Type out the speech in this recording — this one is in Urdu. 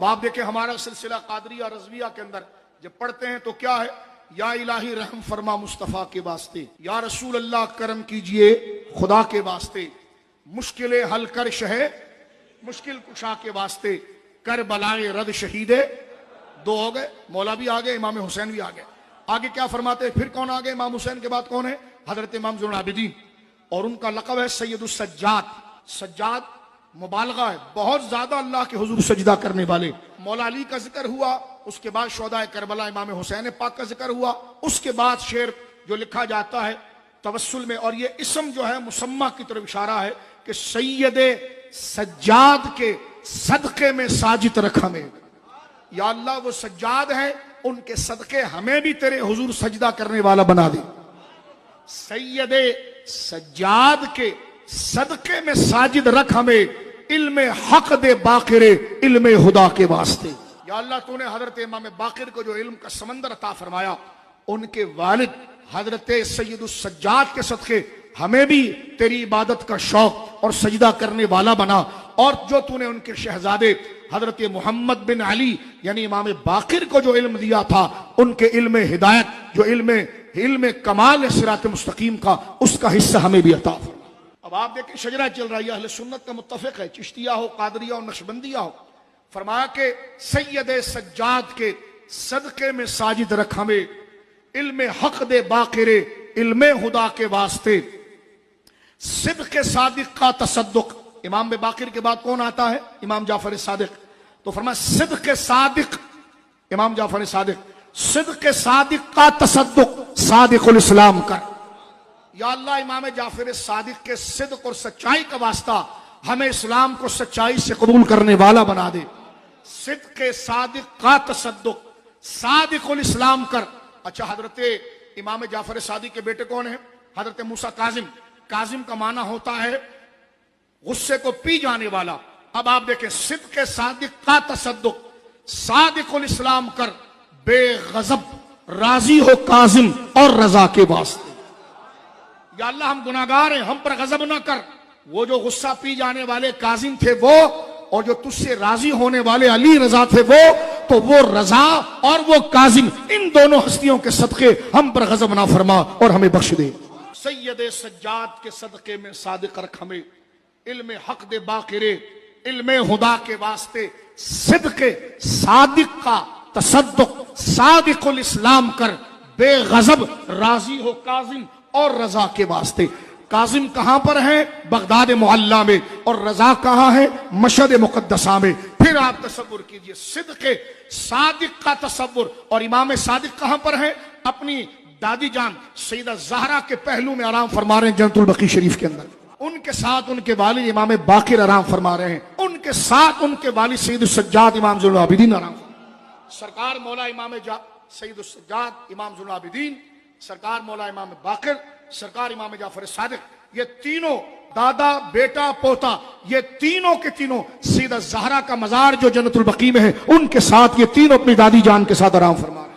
اب آپ دیکھیں ہمارا سلسلہ قادریہ رضویہ کے اندر جب پڑھتے ہیں تو کیا ہے؟ یا الہی رحم فرما مصطفیٰ کے واسطے، یا رسول اللہ کرم کیجئے خدا کے واسطے، مشکل حل کر شہ مشکل کشا کے واسطے، کربلائے رد شہیدے دو ہو گئے، مولا بھی آگئے، امام حسین بھی آگئے۔ آگے کیا فرماتے ہیں؟ پھر کون آگئے؟ امام حسین کے بعد کون ہے؟ حضرت امام زین العابدین، اور ان کا لقب ہے سید السجاد۔ سجاد مبالغہ ہے، بہت زیادہ اللہ کے حضور سجدہ کرنے والے۔ مولا علی کا ذکر ہوا، اس کے بعد شہداء کربلا امام حسین پاک کا ذکر ہوا، اس کے بعد شعر جو لکھا جاتا ہے توسل میں، اور یہ اسم جو ہے مسمہ کی طرف اشارہ ہے کہ سید سجاد کے صدقے میں ساجد رکھ ہمیں، یا اللہ وہ سجاد ہیں، ان کے صدقے ہمیں بھی تیرے حضور سجدہ کرنے والا بنا دے۔ سید سجاد کے صدقے میں ساجد رکھ ہمیں، علم حق دے باقر علم خدا کے واسطے۔ یا اللہ تو نے حضرت امام باقر کو جو علم کا سمندر عطا فرمایا، ان کے والد حضرت سید السجاد کے صدقے ہمیں بھی تیری عبادت کا شوق اور سجدہ کرنے والا بنا، اور جو تو نے ان کے شہزادے حضرت محمد بن علی یعنی امام باقر کو جو علم دیا تھا، ان کے علم ہدایت جو علم کمال صراط مستقیم کا، اس کا حصہ ہمیں بھی عطا فرما۔ اب آپ دیکھیں شجرہ چل رہی ہے، اہل سنت کا متفق ہے، چشتیہ ہو، قادریہ ہو، نقشبندیہ ہو، فرمایا کہ سید سجاد کے صدقے میں ساجد رکھ ہمیں، علم حق دے باقر علم خدا کے واسطے، صدق صادق کا تصدق۔ امام باقر کے بعد کون آتا ہے؟ امام جعفر صادق۔ تو فرمایا صدق صادق، امام جعفر صادق، صدق صادق کا تصدق، صادق الاسلام کر۔ یا اللہ امام جعفر صادق کے صدق اور سچائی کا واسطہ ہمیں اسلام کو سچائی سے قبول کرنے والا بنا دے۔ صدق صادق کا تصدق، صادق الاسلام کر۔ اچھا، حضرت امام جعفر صادق کے بیٹے کون ہیں؟ حضرت موسیٰ کاظم۔ کاظم کا معنی ہوتا ہے غصے کو پی جانے والا۔ اب آپ دیکھیں صدق صادق کا تصدق، صادق الاسلام کر، بے غضب راضی ہو کاظم اور رضا کے واسطے۔ یا اللہ ہم گناہگار ہیں، ہم پر غضب نہ کر۔ وہ جو غصہ پی جانے والے کاظم تھے وہ، اور جو تجھ سے راضی ہونے والے علی رضا تھے وہ، تو وہ رضا اور وہ کاظم، ان دونوں ہستیوں کے صدقے ہم پر غضب نہ فرما اور ہمیں بخش دے۔ سید سجاد کے صدقے میں صادق رکھ ہمیں، علم حق دے باقرے علم خدا کے واسطے، صدق صادق کا تصدق، صادق الاسلام کر، بے غضب راضی ہو کاظم اور رضا کے واسطے۔ کاظم کہاں پر ہے؟ بغداد معلیٰ میں، اور رضا کہاں ہے؟ مشہد مقدسہ میں۔ پھر آپ تصور کیجئے صدق صادق کا تصور، اور امام صادق کہاں پر ہے؟ اپنی دادی جان سیدہ زہرا کے پہلو میں آرام فرما رہے ہیں جنت البقیع شریف کے اندر۔ ان کے ساتھ ان کے والد امام باقر آرام فرما رہے ہیں، ان کے ساتھ ان کے والد سید السجاد امام زین العابدین آرام فرما رہے ہیں۔ سرکار مولا امام سید السجاد امام زین العابدین، سرکار مولا امام باقر، سرکار امام جعفر صادق، یہ تینوں دادا بیٹا پوتا، یہ تینوں کے تینوں سیدہ زہرا کا مزار جو جنت البقیع میں ہے، ان کے ساتھ یہ تینوں اپنی دادی جان کے ساتھ آرام فرما رہے ہیں۔